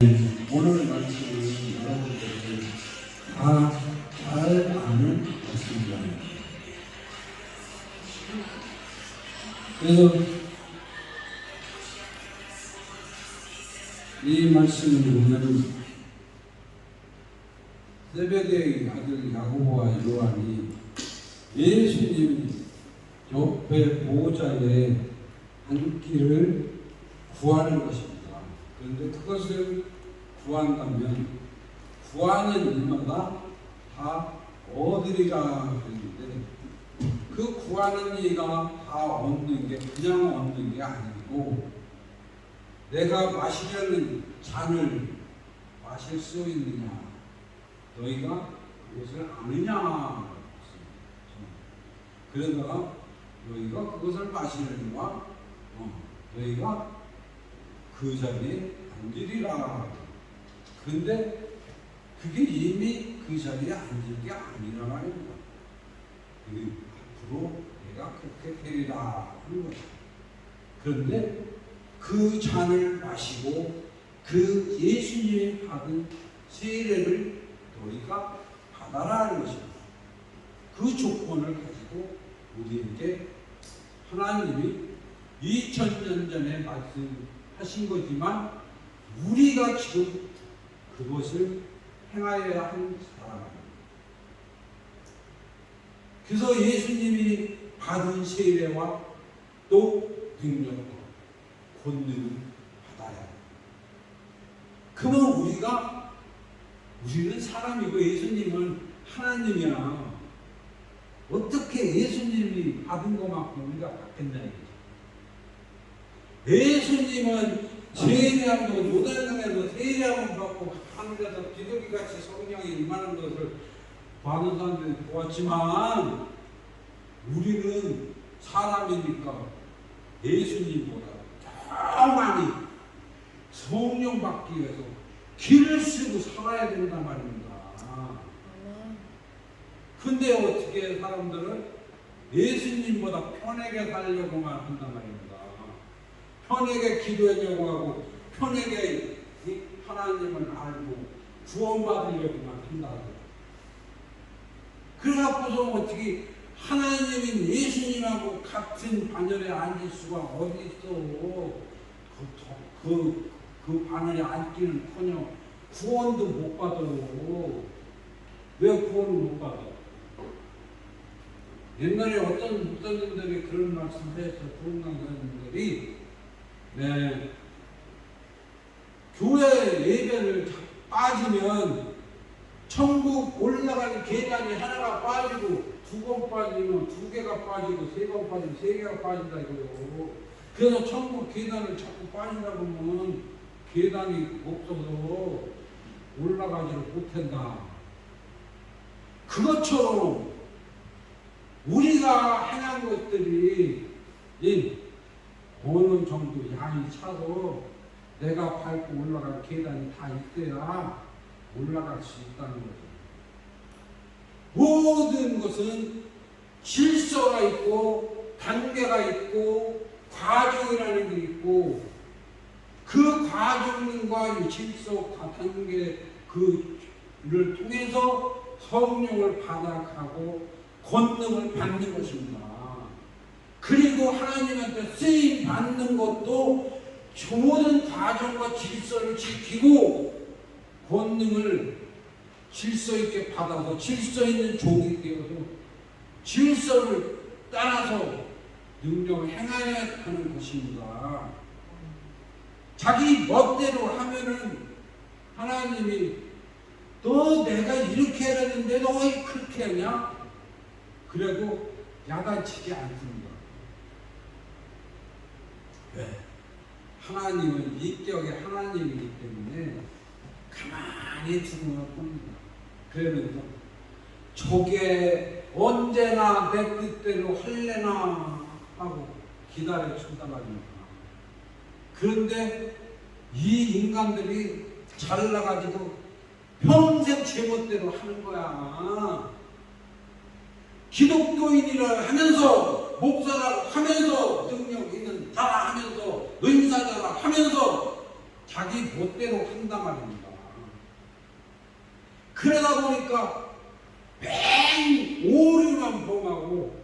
오늘 말씀은 여러분들이 다 잘 아는 말씀입니다. 그래서 이 말씀을 보면 세베대의 아들 야고보와 요한이 예수님 옆에 보호자에 앉기를 구하는 것입니다. 그런데 그것을 구한다면 구하는 일마다 다 얻으리라 그랬는데 그 구하는 이가 다 얻는 게 그냥 얻는 게 아니고 내가 마시려는 잔을 마실 수 있느냐 너희가 그것을 아느냐 그러다가 너희가 그것을 마시려니와 너희가 그 자리에 앉으리라. 그런데 그게 이미 그 자리에 앉을 게 아니라 말입니다. 앞으로 내가 그렇게 되리라 하는 거죠. 그런데 그 잔을 마시고 그 예수님이 받은 세례를 너희가 받아라 하는 것입니다. 그 조건을 가지고 우리에게 하나님이 2000년 전에 말씀하신 거지만 우리가 지금 그것을 행하여야 하는 사람입니다. 그래서 예수님이 받은 세례와 또 능력과 권능을 받아야 합니다. 그러면 우리는 사람이고 예수님은 하나님이야. 어떻게 예수님이 받은 것만큼 우리가 받겠나 이거죠. 예수님은 세례함도 요단강에서 세례함을 받고 하늘에서 비둘기같이 성령이 임하는 것을 받은 사람들이 보았지만 우리는 사람이니까 예수님보다 더 많이 성령 받기 위해서 길을 쓰고 살아야 된단 말입니다. 근데 어떻게 사람들은 예수님보다 편하게 살려고만 한단 말입니다. 편하게 기도하려고 하고 편하게 하나님을 알고 구원받으려고만 한다고. 그래갖고서 어떻게 하나님인 예수님하고 같은 반열에 앉을 수가 어디 있어. 그 반열에 앉기는커녕 구원도 못 받아. 왜 구원을 못 받아? 옛날에 어떤 목사님들이 그런 말씀을 해서 부흥강사님들이 교회 예배를 빠지면 천국 올라가는 계단이 하나가 빠지고 2번 빠지면 2개가 빠지고 3번 빠지면 3개가 빠진다 이거요. 그래서 천국 계단을 자꾸 빠진다고 하면 계단이 없어서 올라가지를 못한다. 그것처럼 우리가 행한 것들이 어느 정도 양이 차서 내가 밟고 올라갈 계단이 다 있어야 올라갈 수 있다는 거죠. 모든 것은 질서가 있고 단계가 있고 과정이라는 게 있고 그 과정과 질서 단계 그를 통해서 성령을 받아가고 권능을 받는 것입니다. 그리고 하나님한테 쓰임 받는 것도 모든 과정과 질서를 지키고 권능을 질서 있게 받아서 질서 있는 종이 되어서 질서를 따라서 능력을 행해야 하는 것입니다. 자기 멋대로 하면은 하나님이 너 내가 이렇게 하려는데 너 왜 그렇게 하냐? 그래도 야단치지 않습니다. 왜? 하나님은 인격의 하나님이기 때문에 가만히 두고만 봅니다. 그러면서 저게 언제나 내 뜻대로 할래나 하고 기다려준단 말입니다. 그런데 이 인간들이 잘나가지고 평생 제멋대로 하는 거야. 기독교인이라 하면서 목사라 하면서 능력 있는 자라 하면서 은사자라 하면서 자기 멋대로 한단 말입니다. 그러다 보니까 맨 오류만 범하고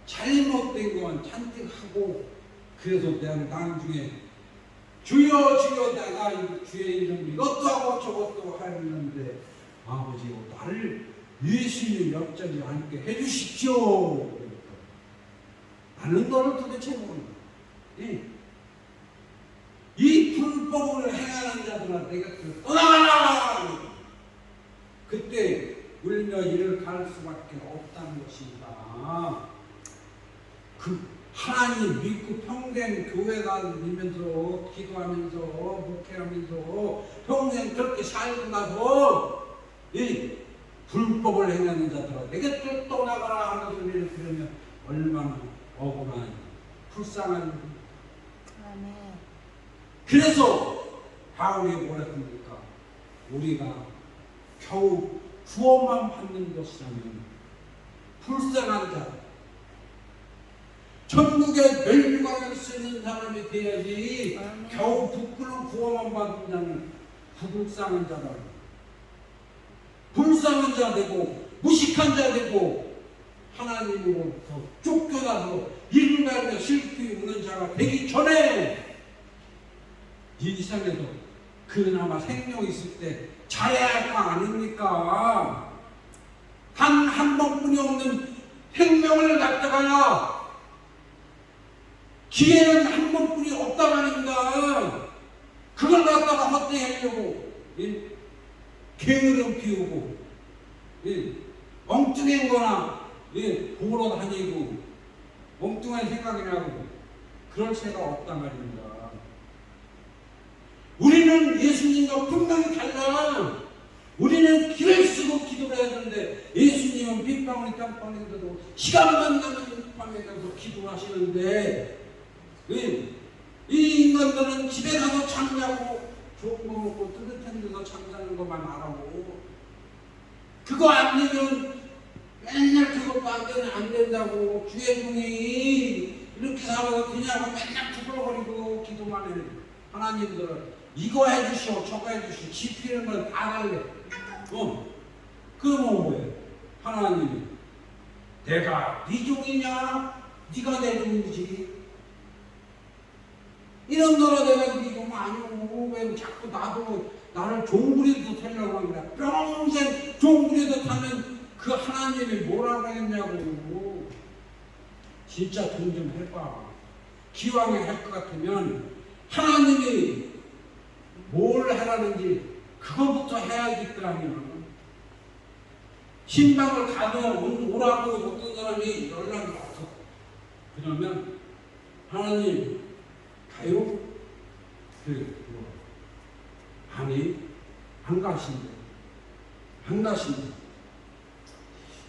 잘못된 것만 잔뜩 하고, 그래서 내가 나중에 주여 주여 내가 주의 이름 이것도 하고 저것도 하였는데 아버지 나를 예수님 옆자리에 앉게 해주십시오. 나는 너를 도대체 모른다. 이 불법을 행하는 자들아 내가 떠나가라. 그때 울며 이를 갈 수밖에 없다는 것입니다. 그 하나님 믿고 평생 교회 다니면서 기도하면서 목회하면서 평생 그렇게 살고 나서 이 불법을 행하는 자들아 내게 또 떠나가라 하는 소리를 들으면 얼마나 억울한 불쌍한. 그래서 바울이 뭐라 합니까? 우리가 겨우 구원만 받는 것이라면 불쌍한 자, 천국에 멸류관을 쓰는 사람이 돼야지. 겨우 부끄러운 구원만 받은 자는 불쌍한 자다. 불쌍한 자 되고 무식한 자 되고 하나님으로부터 쫓겨나서 일가며 슬피 우는 자가 되기 전에 이 세상에서 그나마 생명이 있을 때 잘해야 할 거 아닙니까? 단 한 번뿐이 없는 생명을 갖다가야 기회는 한 번뿐이 없다 말입니다. 그걸 갖다가 헛되이하려고 게으름 피우고 엉뚱한 거나 보러 다니고 엉뚱한 생각이 나고 그럴 새가 없다 말입니다. 우리는 예수님과 분명히 달라. 우리는 길을 쓰고 기도를 해야 되는데 예수님은 빗방울이 땅방울에서도 시간만 나면 밤에 가서 기도하시는데 이 인간들은 집에 가서 잠자고 좋은 거 먹고 뜨뜻한 데서 잠자는 것만 알아보고 그거 안 되면 맨날 그것도 안 된다고 주의종이 이렇게 살아서 그냥 맨날 두들거리고 기도만 해. 하나님들은 이거 해주시오 저거 해주시오 지피는 건 다 달래. 그러면 뭐예요? 하나님이 내가 네 종이냐? 네가 내 종이지. 이런 거라 내가 네 종 아니고 왜 자꾸 나를 종부리도 타려고 하는 거야. 평생 종부리도 타면 그 하나님이 뭐라고 했냐고. 진짜 돈 좀 해봐. 기왕에 할 것 같으면 하나님이 뭘 하라는지 그거부터 해야 될 거 아니야. 신방을 가면 오라고 어떤 사람이 연락이 왔어. 그러면 하나님 가요? 아니 안 가신대.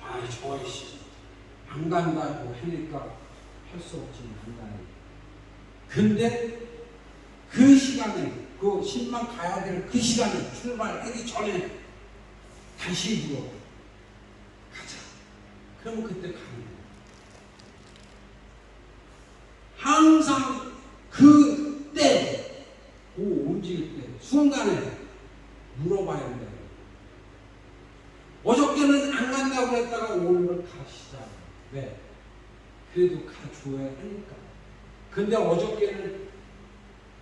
아이 저이씨 안 간다고 하니까 할 수 없지 안 가요. 근데 그 시간에 그 신방 가야 될 그 시간에 출발하기 전에 다시 물어 가자. 그러면 그때 가는 거야. 항상 그때 그 움직일 때 순간에 물어봐야 된다. 어저께는 안 간다고 했다가 오늘 가시자. 왜? 그래도 가줘야 하니까. 근데 어저께는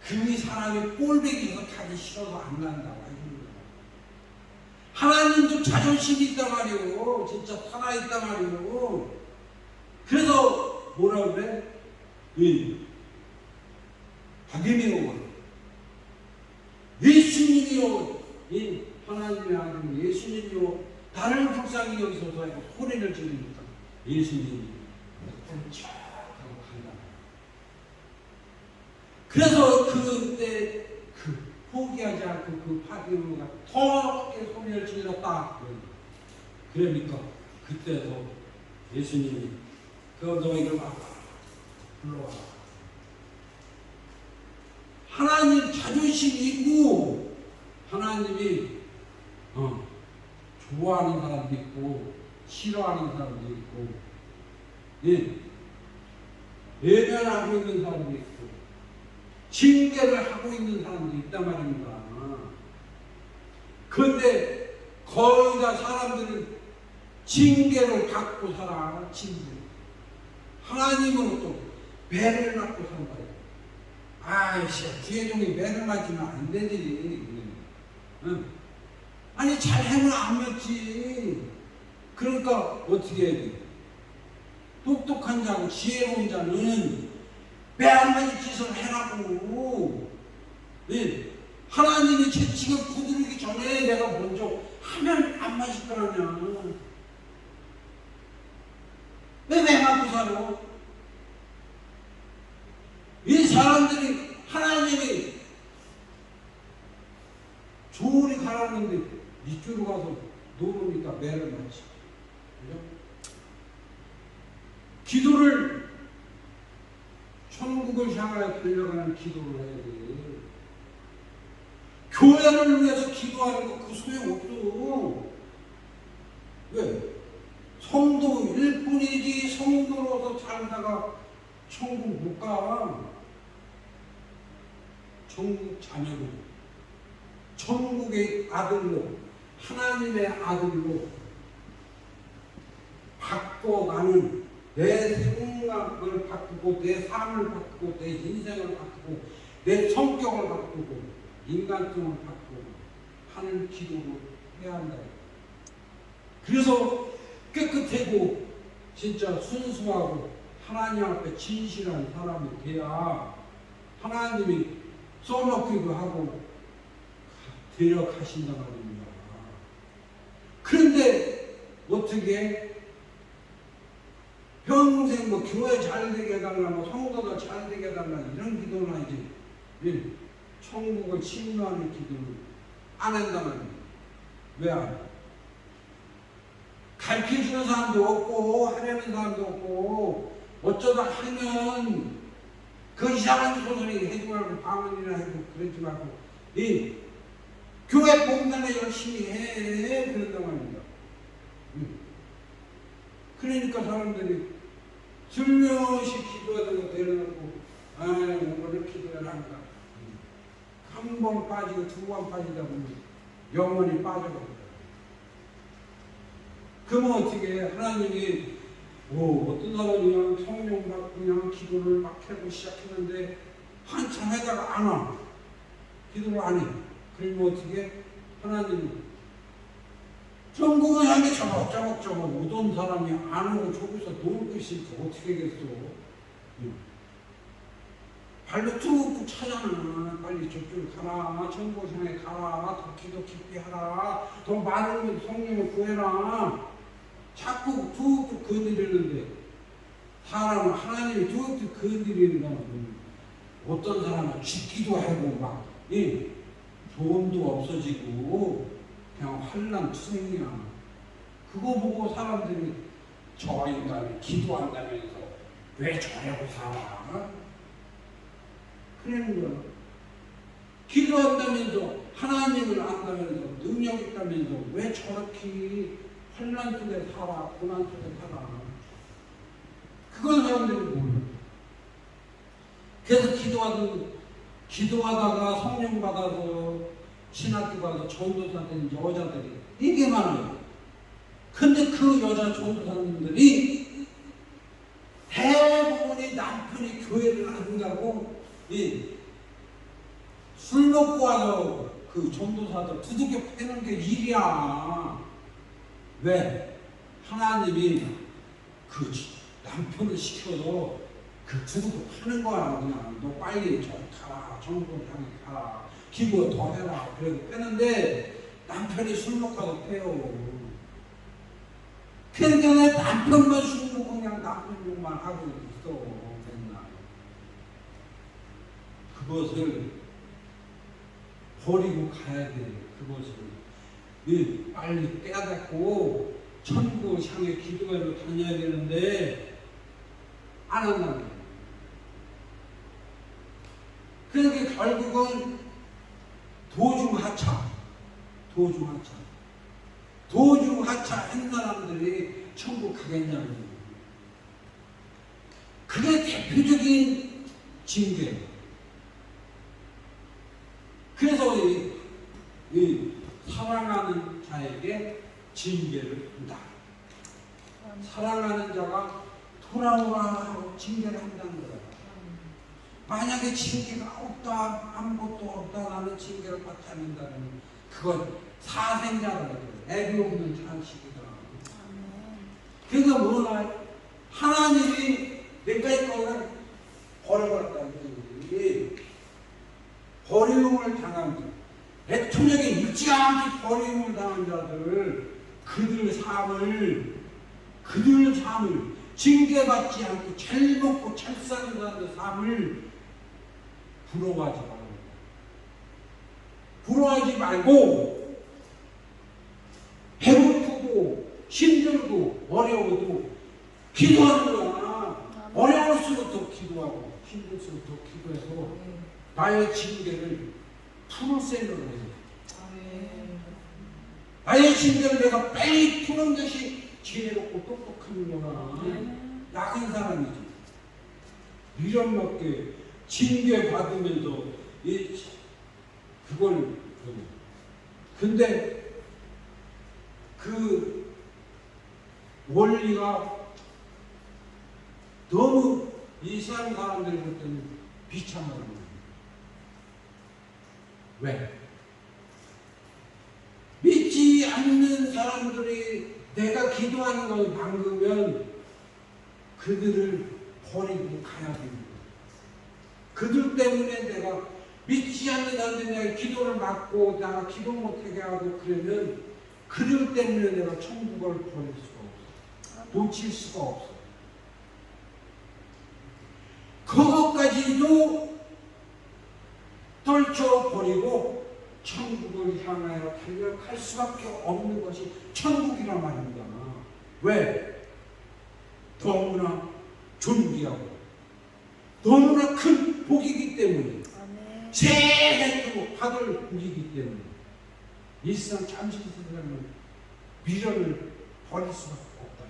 그 사람이 꼴배기에서 가기 싫어서 안 간다고 해줍니다. 하나님도 자존심이 있단 말이오. 진짜 살아있단 말이오. 그래서 뭐라 그래? 하나님이요. 예수님이요. 하나님의 아들 예수님이요. 나를 불쌍히 여기서도 하고 소리를 지르니까 예수님이 쫙 하고 간다. 그래서 그때 포기하지 않고 그 파디오가 더 크게 소리를 질렀다. 그러니까 그때도 예수님이 너희를 막 불러와. 하나님 자존심이 있고 하나님이 좋아하는 사람도 있고 싫어하는 사람도 있고 외면하고 있는 사람도 있고 징계를 하고 있는 사람도 있단 말입니다. 그런데 거의 다 사람들은 징계를 받고 살아. 징계. 하나님은 또 매를 맞고 산다. 아이씨, 구혜종이 매를 맞으면 안 되지. 응. 아니, 잘하면 안 맞지. 그러니까 어떻게 해야 돼? 똑똑한 자고 지혜로운 자는 매 안 맞을 짓을 해라고. 네. 하나님이 채찍을 두드리기 전에 내가 먼저 하면 안 맞을 거라냐. 왜 맞고 살아? 이 사람들이 하나님이 조리 가라는데 이쪽으로 가서 노르니까 매를 맞지. 그죠? 기도를 천국을 향하여 달려가는 기도를 해야 돼. 교회를 위해서 기도하는 거 그 소용없어. 왜? 성도 일뿐이지 성도로서 살다가 천국 못 가. 천국 자녀로, 천국의 아들로, 하나님의 아들로 바꿔가는 내 생각을 바꾸고 내 삶을 바꾸고 내 인생을 바꾸고 내 성격을 바꾸고 인간성을 바꾸고 하는 기도를 해야 한다. 그래서 깨끗하고 진짜 순수하고 하나님 앞에 진실한 사람이 돼야 하나님이 써먹기도 하고 데려가신단 말입니다. 그런데 어떻게 평생 뭐 교회 잘 되게 해달라, 뭐 성도가 잘 되게 해달라 이런 기도는 하지 천국을 침노하는 기도를 안 한단 말입니다. 왜 안 해? 가르쳐주는 사람도 없고 하려는 사람도 없고 어쩌다 하면 그 이상한 소설이 해지 말고 방언이나 해도 그러지 말고 이 교회 봉단에 열심히 해 그런단 말입니다. 그러니까 사람들이 슬며시 기도하던 거 내려놓고 오늘 기도를 한다. 한 번 빠지고 두 번 빠지다 보면 영원히 빠져버린다. 그러면 어떻게 해? 하나님이 어떤 사람이 그냥 성령 받고 그냥 기도를 막 하고 시작했는데 한참 하다가 안 와. 기도를 안 해. 그러면 어떻게 해? 하나님이 천국을 향해 저벅저벅 오던 사람이 안 오고 저기서 놀고 있으니까 어떻게 하겠어? 발로 툭툭 차잖아. 빨리 저쪽으로 가라. 천국을 향해 가라. 더 기도 깊이 하라. 더 많은 성령을 구해라. 자꾸 툭툭 건드리는데 사람은 하나님이 툭툭 건드리는 건 어떤 사람은 죽기도 하고 막 돈도 없어지고 그냥 환난투성이야. 그거 보고 사람들이 저 인간이 기도한다면서 왜 저러고 살아? 그러는 거야. 기도한다면서 하나님을 안다면서 능력 있다면서 왜 저렇게 환난 속에 살아, 고난 속에 살아. 그건 사람들이 몰라. 그래서 기도하다가 성령 받아서 신학교 가서 전도사 된 여자들이 되게 많아요. 근데 그 여자 전도사님들이 대부분이 남편이 교회를 안 가고 술 먹고 와서 그 전도사들 두들겨 패는 게 일이야. 왜? 하나님이 그 남편을 시켜서 그 두들겨 패는 거야. 그냥 너 빨리 저 가라. 천국을 향해 가라. 기도 더 해라. 그래서 패는데 남편이 술 먹고 와서 패요. 그러니까 내 남편만 술 먹고 그냥 남편 욕만 하고 있어. 맨날. 그것을 버리고 가야 돼. 그것을 빨리 깨닫고 천국을 향해 기도회로 다녀야 되는데 안 한다는 거예요. 그러니까 결국은 도중하차 한 사람들이 천국 가겠냐는 거예요. 그게 대표적인 징계예요. 그래서 이 사랑하는 자에게 징계를 한다. 사랑하는 자가 돌아오라 하고 징계를 한다는 거야. 만약에 징계가 없다, 아무것도 없다, 나는 징계를 받지 않는다면 그건 사생자라고 해요. 애비 없는 자식이다. 그러니까 뭐나 하나님이 내가 이거를 버려버렸다는 거예요. 버림을 당한 자, 애초에 일찌감치 버림을 당한 자들, 그들 삶을 징계받지 않고 잘 먹고 잘 사는 자들 삶을 부러워하지 말고 배고프고 힘들고 어려워도 기도하는 거야. 어려울수록 더 기도하고 힘들수록 더 기도해서 나의 징계를 풀을 생각을 해요. 나의 징계를 내가 빨리 푸는 것이 지혜롭고 똑똑한 거야. 약한 사람이지. 미련맞게 징계 받으면서 그걸 근데 그 원리가 너무 이 세상 사람들이 볼 때는 비참하다는 거예요. 왜? 믿지 않는 사람들이 내가 기도하는 걸 막으면 그들을 버리고 가야 됩니다. 그들 때문에 내가 믿지 않는 사람들이 내가 기도를 막고 내가 기도 못하게 하고 그러면 그들 때문에 내가 천국을 버릴 수가 없어. 놓칠 수가 없어. 그것까지도 떨쳐버리고 천국을 향하여 달려갈 수밖에 없는 것이 천국이란 말입니다. 왜? 너무나 존귀하고 너무나 큰 복이기 때문에 세상으로 받을 복이기 때문에 일상 잠시 세상은 미련을 버릴 수밖에 없다.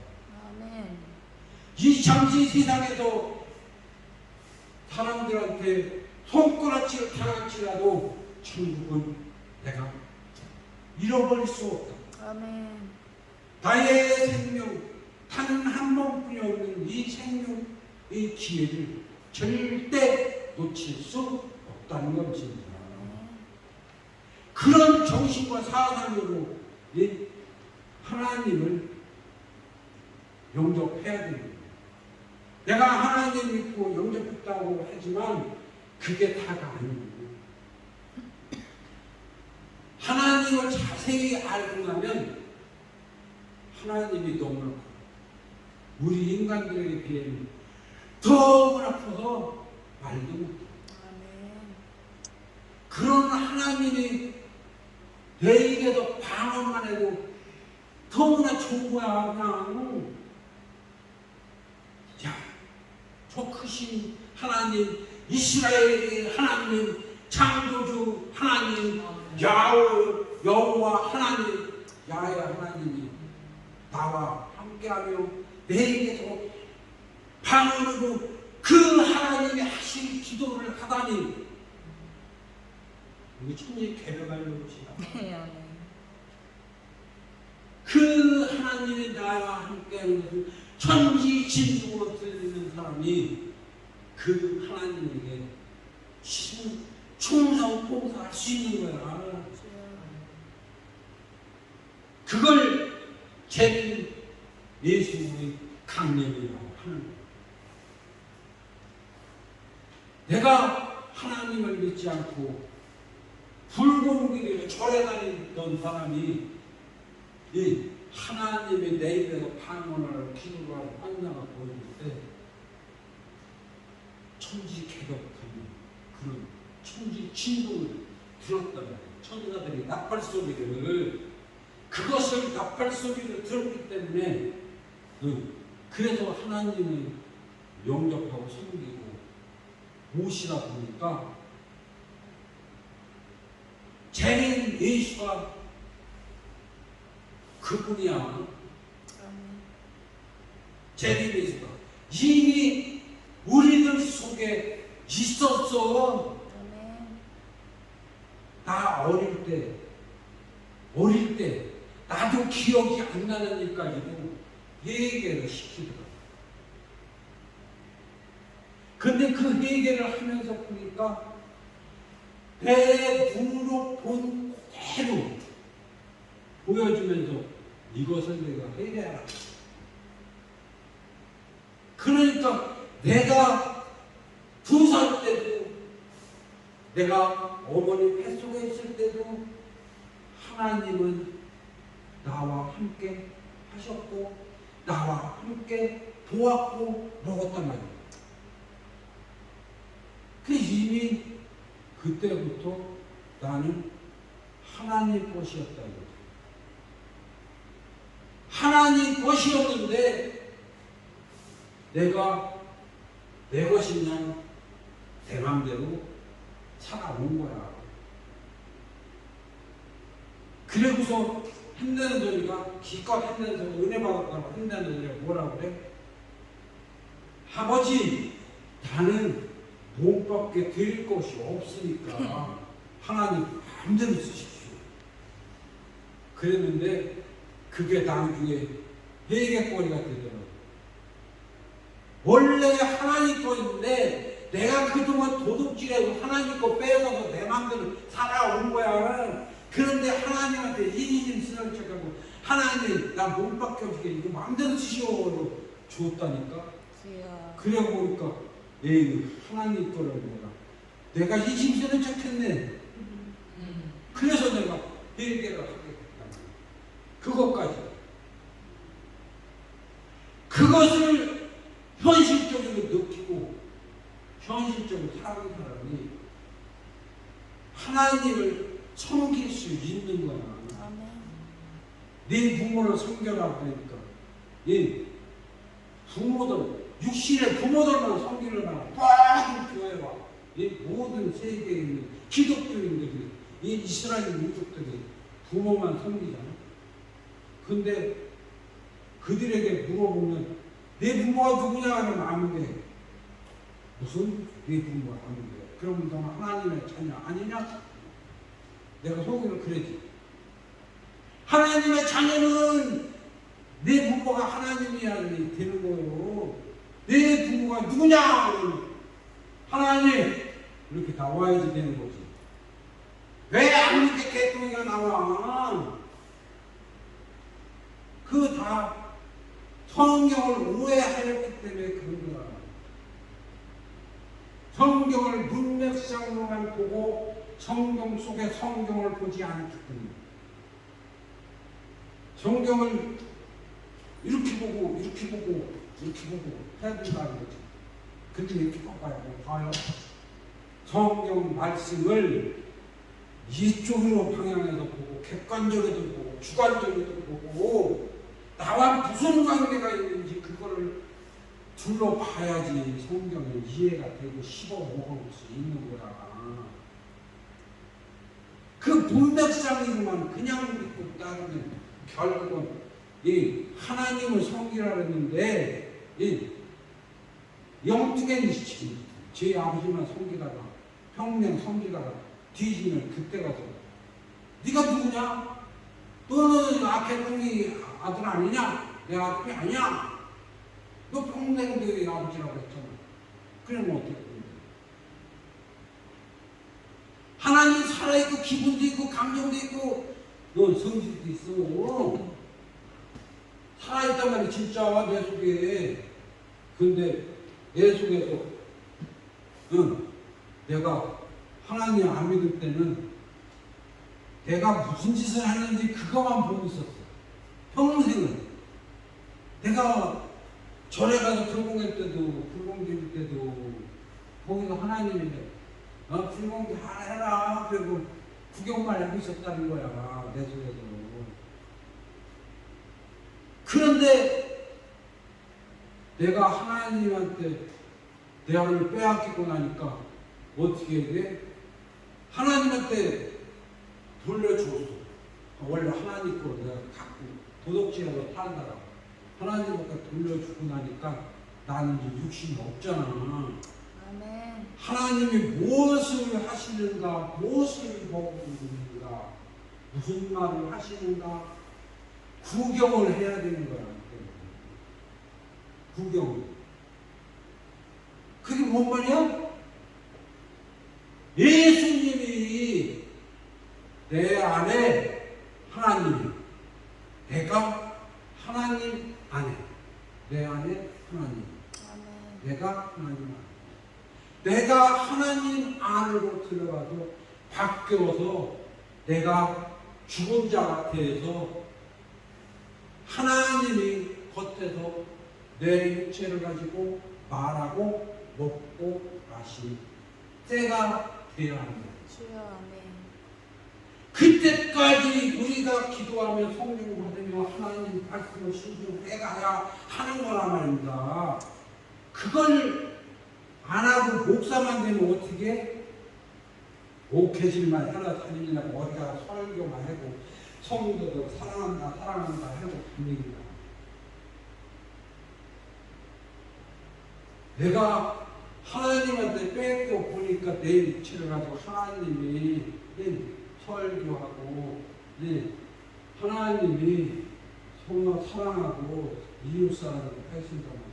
이 잠시 세상에서 사람들한테 손가락질을 당할지라도 천국은 내가 잃어버릴 수 없다. 아멘. 나의 생명 단 한 번뿐이 없는 이 생명의 기회를 절대 놓칠 수 없다는 것입니다. 그런 정신과 사상으로 하나님을 영접해야 됩니다. 내가 하나님 믿고 영접했다고 하지만 그게 다가 아닙니다. 하나님을 자세히 알고 나면 하나님이 너무나 커요. 우리 인간들에게 비하면 너무나 커서 말도 못해요. 그런 하나님이 내에게서 방언만 해도 너무나 좋은 거야. 그냥 야, 저 크신 하나님, 이스라엘의 하나님, 창조주 하나님, 여호와 하나님, 야훼 하나님이 나와 함께하며 내게서 방언으로 그 하나님이 하신 기도를 하다니 이거 천지 개벽하는 것이다. 그 하나님이 나와 함께하는 것은 천지 진동으로 들리는 사람이 그 하나님에게 충성 봉사할 수 있는 거야. 그걸 재림 예수의 강림이라고 하는 거야. 내가 하나님을 믿지 않고 불공기를 절에 다니던 사람이 이 하나님의 내 입에서 방언을 기도를 하고 환상을 보여줄 때 천지개벽한 그런 천지 진동을 들었단 말이에요. 천사들이 나팔 소리를 그것을 나팔 소리를 들었기 때문에 그래서 하나님을 영접하고 섬기고 모시다 보니까 재림 예수가 그분이야. 재림 예수가 이미 우리들 속에 있었어. 나 어릴 때 나도 기억이 안 나는 일까지도 회개를 시키더라고요. 근데 그 회개를 하면서 보니까 내 눈으로 본 그대로 보여주면서 이것을 내가 회개하라. 그러니까 내가 2살 때도 내가 어머니 뱃속에 있을 때도 하나님은 나와 함께 하셨고 나와 함께 보았고 먹었단 말이에요. 그 이미 그때부터 나는 하나님 것이었다 이거죠. 하나님 것이었는데 내가 내 것이냐 내 맘대로 살아온 거야. 그래고서 한다는 소리가 기껏 한다는 소리 은혜 받았다고 한다는 소리가 뭐라고 그래? 아버지 나는 몸밖에 드릴 것이 없으니까 하나님 마음대로 쓰십시오. 그랬는데 그게 나중에 회개거리가 되더라고요. 원래 하나님 거인데 내가 그동안 도둑질해서 하나님 거 빼앗아서 내 마음대로 살아온 거야. 그런데 하나님한테 이님 쓰는 척하고 하나님 나 몸밖에 없게 이거 마음대로 쓰시오 줬다니까. 그래 보니까 에이 하나님 거라고 내가 이심 쓰는 척했네. 그래서 내가 회개를 하게 됐다. 그것까지. 그것을 현실적으로 느끼고 현실적으로 살아가는 사람이 하나님을 섬길 수 있는 거야. 네 부모를 섬겨라 그러니까 이 부모들 육신의 부모들만 섬기려면 꽉 교회와 이 모든 세계에 있는 기독교인들이 이 이스라엘 민족들이 부모만 섬기잖아. 근데 그들에게 물어보면 내 부모가 누구냐 하면 아는데 무슨 네 부모가 아는데 그러면 너는 하나님의 자녀 아니냐? 내가 속으로 그러지. 하나님의 자녀는 내 부모가 하나님이야 되는 거예요. 내 부모가 누구냐? 하나님 이렇게 나와야지 되는 거지. 왜 아무리 개똥이가 나와? 그 다 성경을 오해하였기 때문에 그런 거야. 성경을 문맥상으로만 보고 성경 속에 성경을 보지 않기 때문에 성경을 이렇게 보고 이렇게 보고 이렇게 보고 해야 된다는 거지. 근데 이렇게 봐요. 성경 말씀을 이쪽으로 방향해서 보고 객관적으로 보고 주관적으로 보고 나와 무슨 관계가 있는지 그거를 둘러봐야지 성경이 이해가 되고 씹어먹을 수 있는 거야. 그 문맥상으로만 그냥 믿고 따르면 결국은 이 하나님을 섬기라는데 이 영특한 제 아버지만 섬기다가 평생 섬기다가 뒤지면 그때 가서 네가 누구냐? 너는 아케동이 아들 아니냐? 내 아들이 아니야? 너 평생 너희 아버지라고 했잖아. 그러면 어떻게 되냐? 하나님 살아있고 기분도 있고 감정도 있고 너 성질도 있어. 살아있단 말이야 진짜 내 속에. 근데 내 속에서 내가 하나님 안 믿을 때는 내가 무슨 짓을 하는지 그것만 보고 있었어. 평생은. 내가 절에 가서 불공할 때도 불공드릴 때도 거기서 하나님이 불공기 하나 해라. 그리고 구경만 하고 있었다는 거야. 내 속에서. 그런데 내가 하나님한테 내 안을 빼앗기고 나니까 어떻게 해야 돼? 하나님한테 돌려줬어. 원래 하나님 거 내가 갖고 도덕질하고 살다가 하나님한테 돌려주고 나니까 나는 이제 육신이 없잖아. 아멘. 하나님이 무엇을 하시는가, 무엇을 보고 있는가, 무슨 말을 하시는가 구경을 해야 되는 거야. 구경. 그게 뭔 말이야? 예수님이 내 안에 하나님, 내가 하나님 안에, 내 안에 하나님, 내가 하나님 안에, 내가 하나님 안으로 들어가서 바뀌어서 내가 죽은 자 같아서 하나님이 겉에서 내 육체를 가지고 말하고 먹고 마시는 때가 되어야 합니다. 주여 아멘. 그때까지 우리가 기도하며 성령 받으며 하나님 말씀을 순종해가야 하는 거란 말입니다. 그걸 안 하고 목사만 되면 어떻게? 목회질만 하나 다니냐고 어디가 설교만 하고 성도들 사랑한다 사랑한다 하고 분위기다. 내가 하나님한테 뺏겨 보니까 내 육체를 가지고 하나님이 설교하고 하나님이 서로 사랑하고 이웃사랑을 하신단 말이야.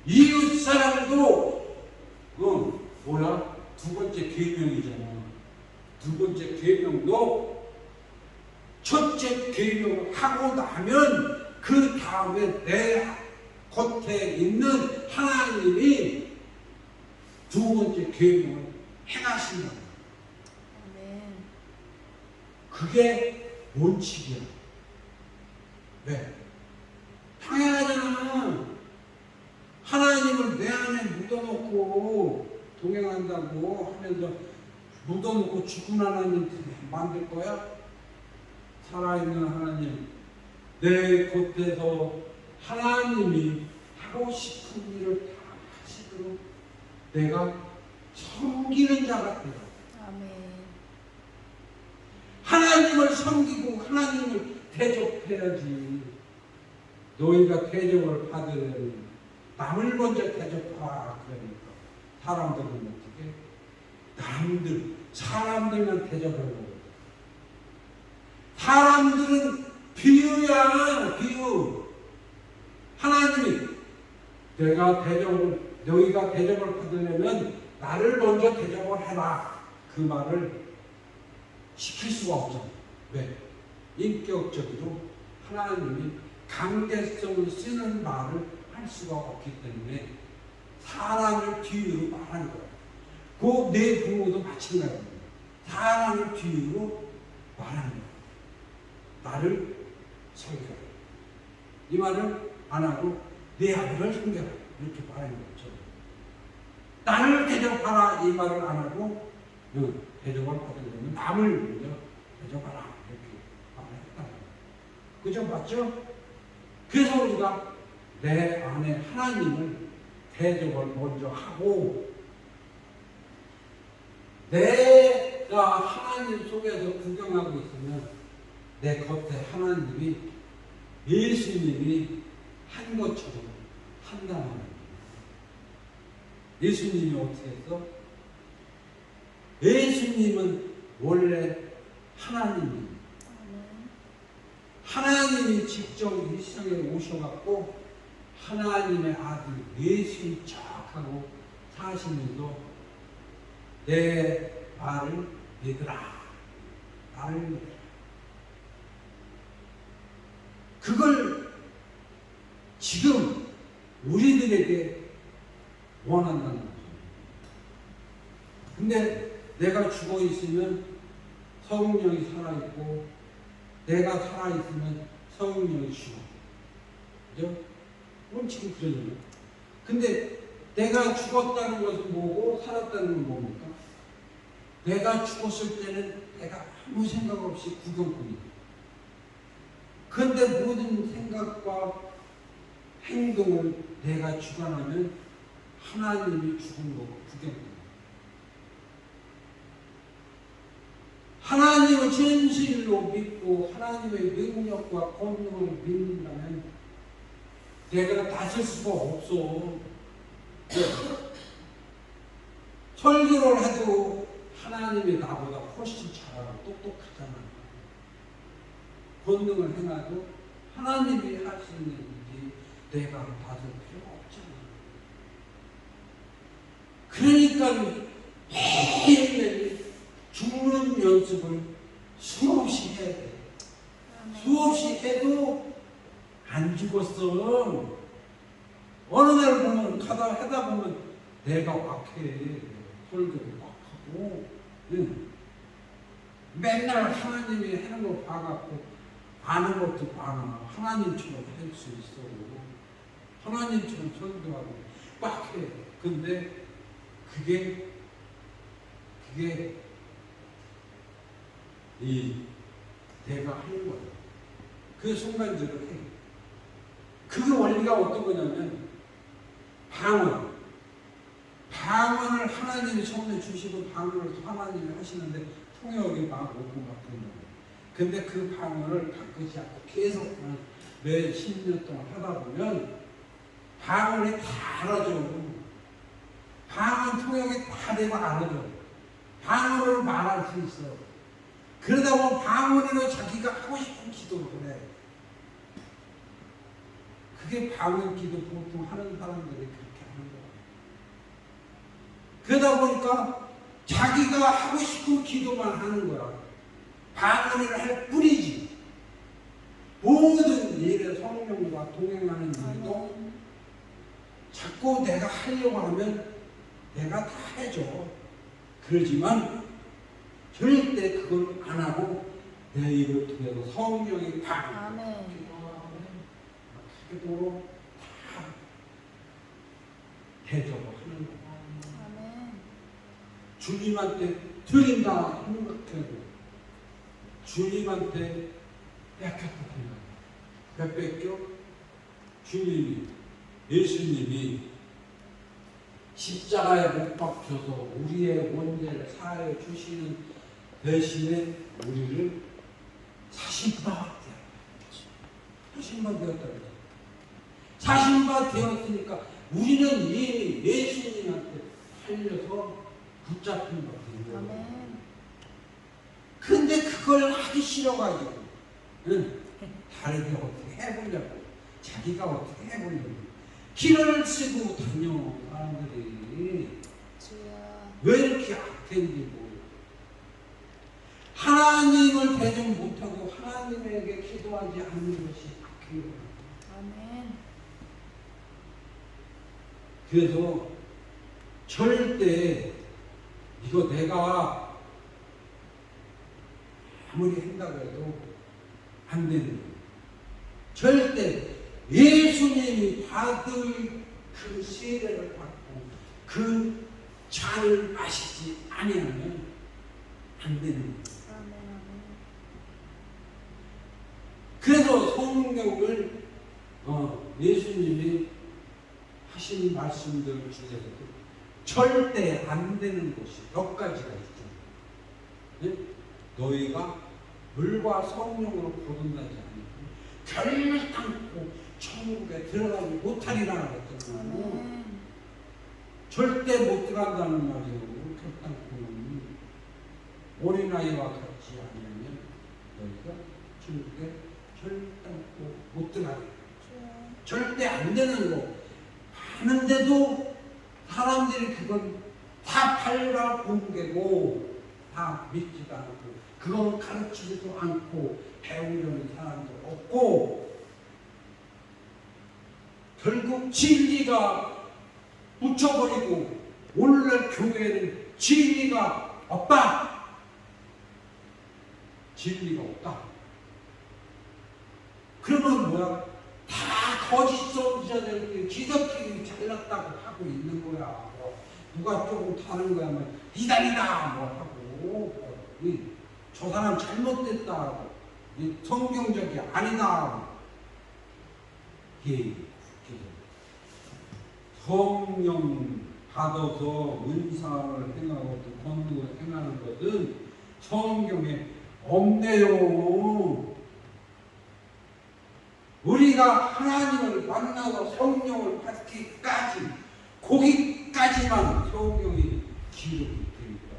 이웃사랑도 뭐야? 두 번째 계명이잖아. 두 번째 계명도 첫째 계명을 하고 나면 그 다음에 내 겉에 있는 하나님이 두 번째 계명을 행하신다. 그게 원칙이야. 왜? 당연하잖아. 하나님을 내 안에 묻어놓고 동행한다고 하면서 묻어놓고 죽은 하나님 만들 거야? 살아있는 하나님, 내 겉에서 하나님이 하고 싶은 일을 다 하시도록 내가 섬기는 자가 되라. 아멘. 하나님을 섬기고 하나님을 대접해야지. 너희가 대접을 받으려니 남을 먼저 대접하라. 그러니까 사람들은 어떻게? 사람들만 대접하려고. 사람들은 비유야, 비유. 하나님이 너희가 대접을 받으려면 나를 먼저 대접을 해라. 그 말을 시킬 수가 없잖아. 왜? 인격적으로 하나님이 강제성을 쓰는 말을 할 수가 없기 때문에 사람을 비유로 말하는 거야. 그 내 부모도 마찬가지입니다. 사람을 비유로 말하는 거야. 나를 섬겨라. 이 말을 안 하고 내 아버지를 섬겨라. 이렇게 말하는 거죠. 나를 대접하라. 이 말을 안 하고 대접을 받으려면 남을 먼저 대접하라. 이렇게 말했다. 그죠? 맞죠? 그래서 우리가 내 안에 하나님을 대접을 먼저 하고 내가 하나님 속에서 구경하고 있으면 내 겉에 하나님이 예수님이 한 것처럼 한다는 거예요. 예수님이 어떻게 했어? 예수님은 원래 하나님이에요. 하나님이 직접 이 세상에 오셔갖고 하나님의 아들 예수님 척하고 사시면서 내 말을 믿으라. 나를 믿으라. 그걸 지금 우리들에게 원한다는 거죠. 근데 내가 죽어 있으면 성령이 살아있고 내가 살아있으면 성령이 죽어. 그죠? 그럼 지금 그러잖아요. 근데 내가 죽었다는 것은 뭐고 살았다는 건 뭡니까? 내가 죽었을 때는 내가 아무 생각 없이 구경꾼이에요. 그런데 모든 생각과 행동을 내가 주관하면 하나님이 죽은 거고 구경꾼이에요. 하나님을 진실로 믿고 하나님의 능력과 권능을 믿는다면 내가 다쓸 수가 없어. 설교를 해도 하나님이 나보다 훨씬 잘하고 똑똑하잖아. 권능을 행하도 하나님이 하시는 일이 내가 받을 필요가 없잖아. 그러니까 매일매일 죽는 연습을 수없이 해야 돼. 수없이 해도 안 죽었어. 어느 날 보면 하다 보면 내가 막해. 설교를 막 하고 맨날 하나님이 하는 거 봐갖고 아는 것도 많아. 하나님처럼 할 수 있어. 하나님처럼 설교하고 막 해. 근데 그게 내가 하는 거야. 그 순간적으로 해. 그게 원리가 어떤 거냐면 방언을 하나님이 처음에 주시고 방언을 하나님이 하시는데 통역이 막 오고 막 그런 거예요. 근데 그 방언을 바꾸지 않고 계속 몇 10년 동안 하다 보면 방언이 다 알아져. 방언 통역이 다 되고 알아져. 방언으로 말할 수 있어. 그러다 보면 방언으로 자기가 하고 싶은 기도를 해. 그게 방언 기도 보통 하는 사람들이 그렇게 하는 거야. 그러다 보니까 자기가 하고 싶은 기도만 하는 거야. 방언을 할 뿐이지. 모든 일에 성령과 동행하는 일도 자꾸 내가 하려고 하면 내가 다 해줘. 그러지만 절대 그걸 안 하고 내 입을 통해서 성령이 기도로 다 대접을 하는 거야. 주님한테 드린다 생각해도 주님한테 뺏겼다 생각해. 왜 뺏겨? 주님이 예수님이 십자가에 못 박혀서 우리의 원죄를 사하여 주시는 대신에 우리를 사신바 되었다. 사신바 되었으니까 우리는 이미 예수님한테 팔려서 붙잡힌 것 같아요. 근데 그걸 하기 싫어가지고 다르게 어떻게 해보려고 자기가 어떻게 해보려고 길을 쓰고 다녀. 사람들이 왜 이렇게 악된지 모르고 하나님을 대접 못하고 하나님에게 기도하지 않는 것이 악해요. 그래서 절대 이거 내가 아무리 한다고 해도 안 되는 거예요. 절대 예수님이 받을 그 세례를 받고 그 잔을 마시지 아니하면 안 되는 거예요. 그래서 성경을 예수님이 하신 말씀들 중에서도 절대 안 되는 것이 몇 가지가 있죠. 네? 너희가 물과 성령으로 거듭나지 않으면 결단코 천국에 들어가지 못하리라 그랬잖아요. 절대 못 들어간다는 말이에요. 결단코는 어린아이와 같지 않으면 너희가 천국에 결단코 못 들어가리라. 절대 안 되는 거 하는데도 사람들이 그건 다 팔과 공개고 다 믿지도 않고 그건 가르치지도 않고 배우려는 사람도 없고 결국 진리가 묻혀버리고 오늘날 교회는 진리가 없다. 진리가 없다. 그러면 뭐야? 다 거짓 선지자들 기독교인이 잘났다고 하고 있는 거야. 누가 조금 다른 거야? 뭐 이단이다 뭐 하고 저 사람 잘못됐다. 성경적이 아니다. 성령 받아서 은사를 행하고 또 권능을 행하는 것은 성경에 없네요. 우리가 하나님을 만나서 성령을 받기까지 거기까지만 성경이 기록이 되니까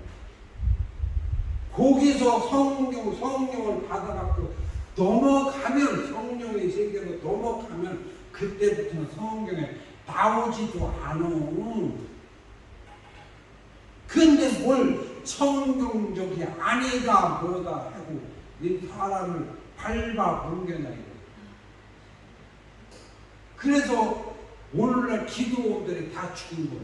거기서 성령을 받아갖고 넘어가면 성령의 세계로 넘어가면 그때부터는 성경에 나오지도 않아. 근데 뭘 성경적이 아니다 뭐다 하고 이 사람을 밟아 옮겨냐 이거. 그래서 오늘날 기도원들이 다 죽은 거야.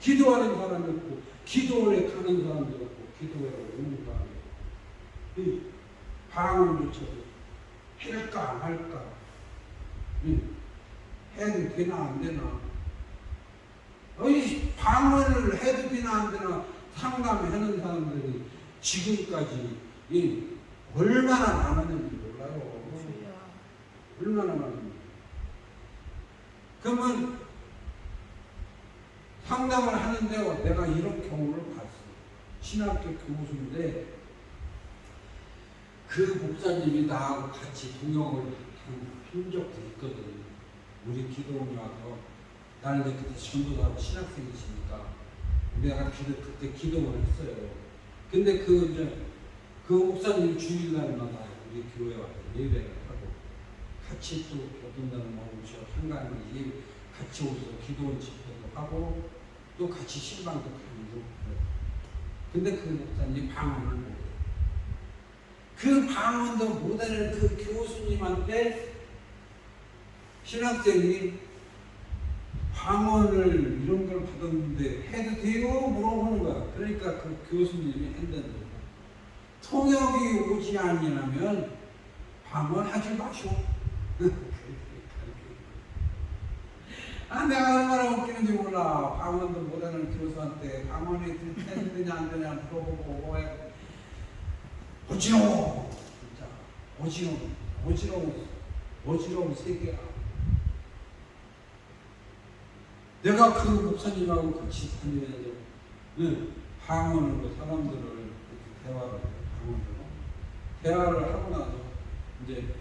기도하는 사람이 없고 기도원에 가는 사람도 없고 기도에 오는 사람이 방언조차도 할까 말까 해도 되나 안 되나 방언을 해도 되나 안 되나 상담하는 사람들이 지금까지 얼마나 많았는지 몰라요. 얼마나 많은지. 그러면 상담을 하는데 내가 이런 경우를 봤어. 신학교 교수인데 그 목사님이 나하고 같이 동역을 한 적도 있거든. 우리 기도원에 와서 나는 그때 전도사하고 신학생이시니까 내가 그때 기도를 했어요. 근데 그 목사님이 주일날마다 우리 교회에 와서 예배를 하고 같이 또 어떤 날은 오셔 한가하는지 같이 오셔서 기도원 집회도 하고 또 같이 신방도 가고. 근데 그 목사님이 방언을 못해. 그 방언도 못하는 그 교수님한테 신학생이 방언을 이런 걸 받았는데 해도 돼요? 물어보는 거야. 그러니까 그 교수님이 한다는 거야. 통역이 오지 아니하면 방언하지 마시오. 내가 얼마나 웃기는지 몰라. 방언도 못하는 교수한테 방언이 되냐 안 되냐 물어보고 어지러워. 진짜 어지러운 세계야. 내가 그 목사님하고 같이 다니면서 방언으로 사람들을 이렇게 대화를 하고 나서 이제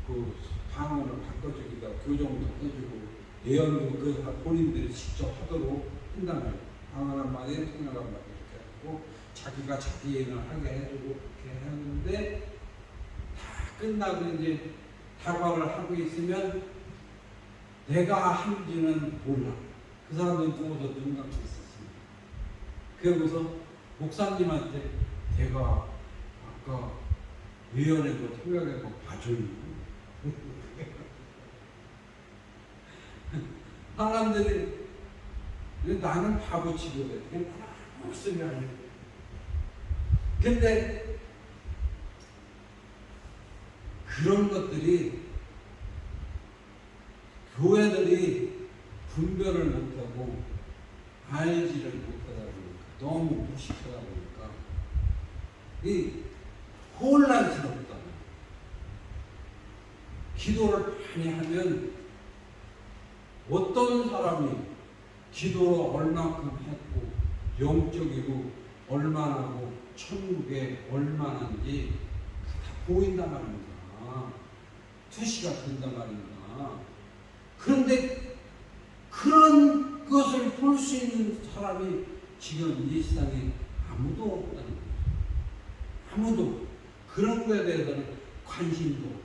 그 방언을 바꿔주기가 교정도 해주고 예언도 그 본인들이 직접 하도록 한다면 방언 한마디 통역 한마디 이렇게 하고 자기가 자기 예언을 하게 해주고 이렇게 하는데 다 끝나고 이제 다과를 하고 있으면 내가 한지는 몰라. 그 사람들이 누워서 눈 감고 있었습니다. 그러고서 목사님한테 내가 아까 예언하고 통역하고 봐줘요. 사람들이 나는 바보 취급해. 그냥 아무 소리 안 해. 근데 그런 것들이 교회들이 분별을 못하고 알지를 못하다 보니까 너무 무식하다 보니까 이 혼란스럽다. 기도를 많이 하면 어떤 사람이 기도를 얼마큼 했고 영적이고 얼마나 하고 천국에 얼마나인지 다 보인단 말입니다. 투시가 된단 말입니다. 그런데 그런 것을 볼 수 있는 사람이 지금 이 세상에 아무도 없다는 거죠. 아무도 그런 거에 대해서는 관심도 없고.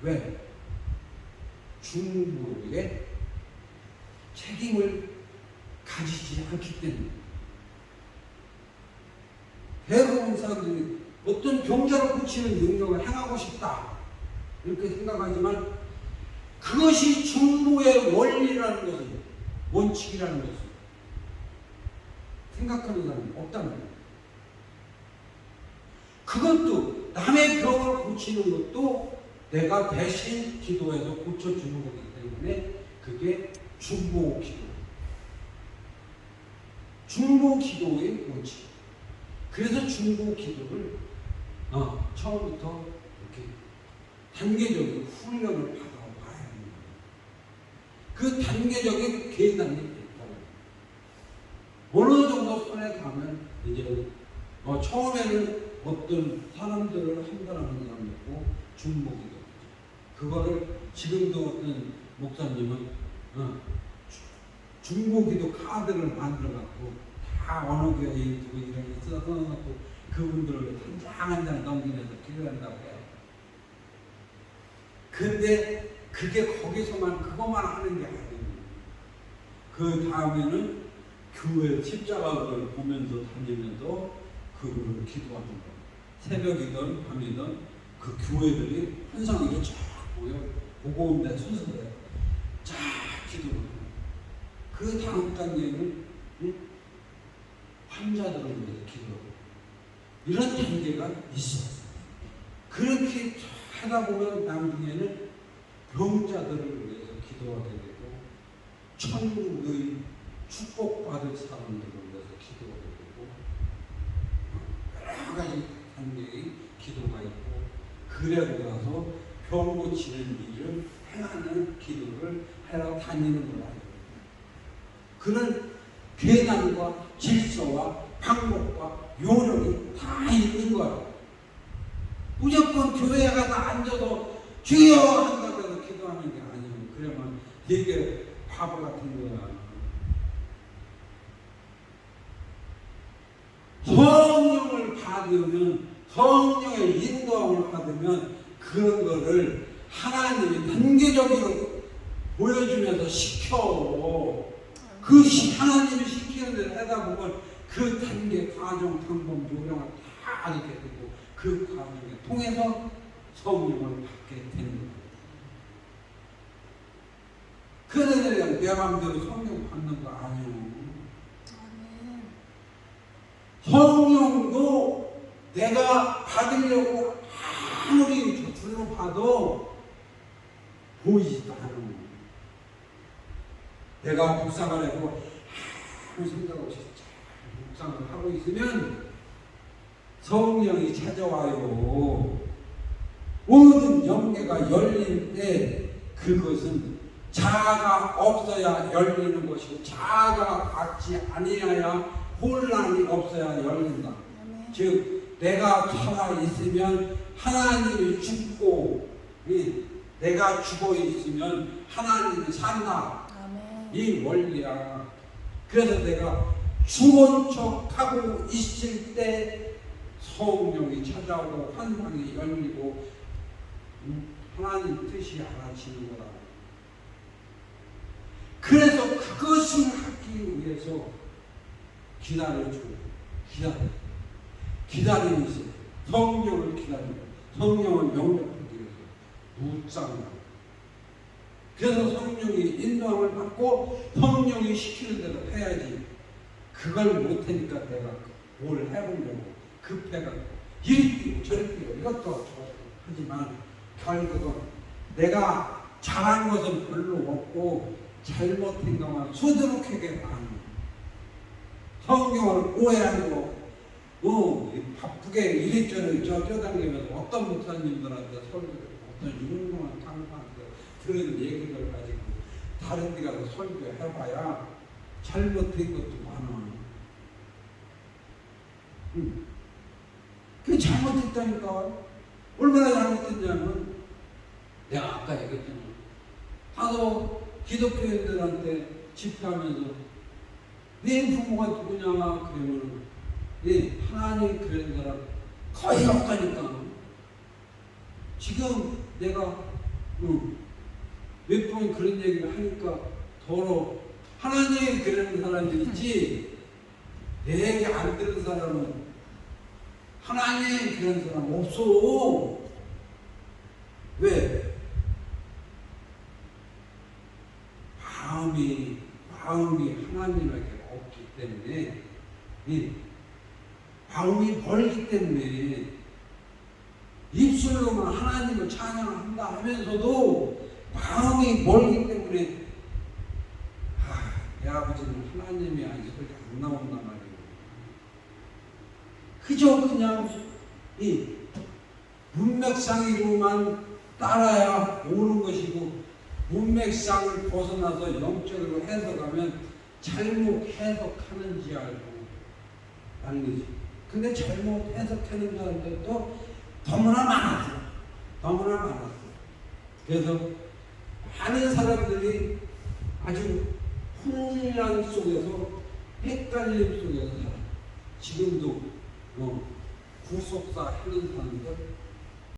왜? 중국에 책임을 가지지 않기 때문에. 대부분 사람들이 어떤 병자를 고치는 능력을 행하고 싶다 이렇게 생각하지만 그것이 중보의 원리라는 것은 원칙이라는 것을 생각하는 사람이 없다는 거예요. 그것도 남의 병을 고치는 것도 내가 대신 기도해서 고쳐주는 거기 때문에 그게 중보 기도. 중보 기도의 원칙. 그래서 중보 기도를 처음부터 이렇게 단계적인 훈련을 받아봐야 합니다. 그 단계적인 계단이 있다고. 어느 정도 선에 가면 이제 처음에는 어떤 사람들을 한 사람 한 사람 놓고 중보 기도. 그거를 지금도 어떤 목사님은 중고기도 카드를 만들어갖고 다 어느 교회에 두고 이런 거 써놓고 그분들을 한 장 한 장 넘기면서 기도한다고 해요. 근데 그게 거기서만 그것만 하는 게 아니에요. 그 다음에는 교회 십자가를 보면서 다니면서 그거를 기도하는 거예요. 새벽이든 밤이든 그 교회들이 환상으로 쫙 모여 보고 온데 순서대로 쫙 기도를 하는 거예요. 그 다음 단계는 환자들을 위해서 기도하고 이런 단계가 있어. 그렇게 하다 보면 나중에는 병자들을 위해서 기도하게 되고 천국의 축복받을 사람들을 위해서 기도하게 되고 여러 가지 단계의 기도가 있고 그래고 나서 병 고치는 일을 행하는 기도를 하러 다니는 거라. 그런 계단과 질서와 방법과 요령이 다 있는 거야. 무조건 교회에 가서 앉아서 주여 한다고 해서 기도하는 게 아니에요. 그러면 되게 바보 같은 거야. 성령을 받으면, 성령의 인도함을 받으면 그런 거를 하나님이 단계적으로 보여주면서 시켜. 그 하나님이 시키는 대로 하다 보면 그 단계, 과정, 방법, 요령을 다 알게 되고 그 과정에 통해서 성령을 받게 되는 거예요. 그들은 내 마음대로 성령 받는 거 아니에요. 성령도 내가 받으려고 아무리 줄로 봐도 보이지도 않은 거예요. 내가 묵상을 하고 아무 생각 없이 묵상을 하고 있으면 성령이 찾아와요. 모든 영계가 열릴 때 그것은 자아가 없어야 열리는 것이고 자아가 갖지 아니하야 혼란이 없어야 열린다. 즉 내가 살아 있으면 하나님이 죽고 내가 죽어 있으면 하나님이 산다. 이 원리야. 그래서 내가 죽은 척하고 있을 때 성령이 찾아오고 환상이 열리고 하나님 뜻이 알아지는 거라. 그래서 그것을 하기 위해서 기다려주고 기다림이 있어요. 성령을 기다리고 성령을 영접하기 위해서 묵상하고 그래서 성령이 인도함을 받고 성령이 시키는 대로 해야지. 그걸 못하니까 내가 뭘 해보려고 급해가지고 이리 뛰고 저리 뛰고 이것도 저것도 하지만 결국은 내가 잘한 것은 별로 없고 잘못한 것만 수두룩하게 하는 성경을 오해하고 바쁘게 이리저리 쫓아다니면서 어떤 목사님들한테 설교를 어떤 유명한 강사한테 들은 얘기를 가지고 다른 데 가서 설교해봐야 잘못된 것도 많아. 그게 잘못했다니까. 얼마나 잘못했냐면 내가 아까 얘기했잖아. 가서 기독교인들한테 집회하면서 네 부모가 누구냐 그러면 하나님 그런 사람 거의 없다니까. 지금 내가 몇 번 그런 얘기를 하니까 더러 하나님 그러는 사람들 있지 내 얘기 안 들은 사람은 하나님 그런 사람 없어. 왜? 마음이 하나님에게 없기 때문에 마음이 멀기 때문에 입술로만 하나님을 찬양한다 하면서도 마음이 멀기 때문에 내 아버지는 하나님이 아니 소리 안 나온단 말이에요. 그저 그냥 이 문맥상으로만 따라야 오는 것이고 문맥상을 벗어나서 영적으로 해석하면 잘못 해석하는지 알고 알리지. 근데 잘못 해석하는 사람들도 너무나 많았어. 그래서 많은 사람들이 아주 혼란 속에서 헷갈림 속에서 살아. 지금도 구속사 하는 사람들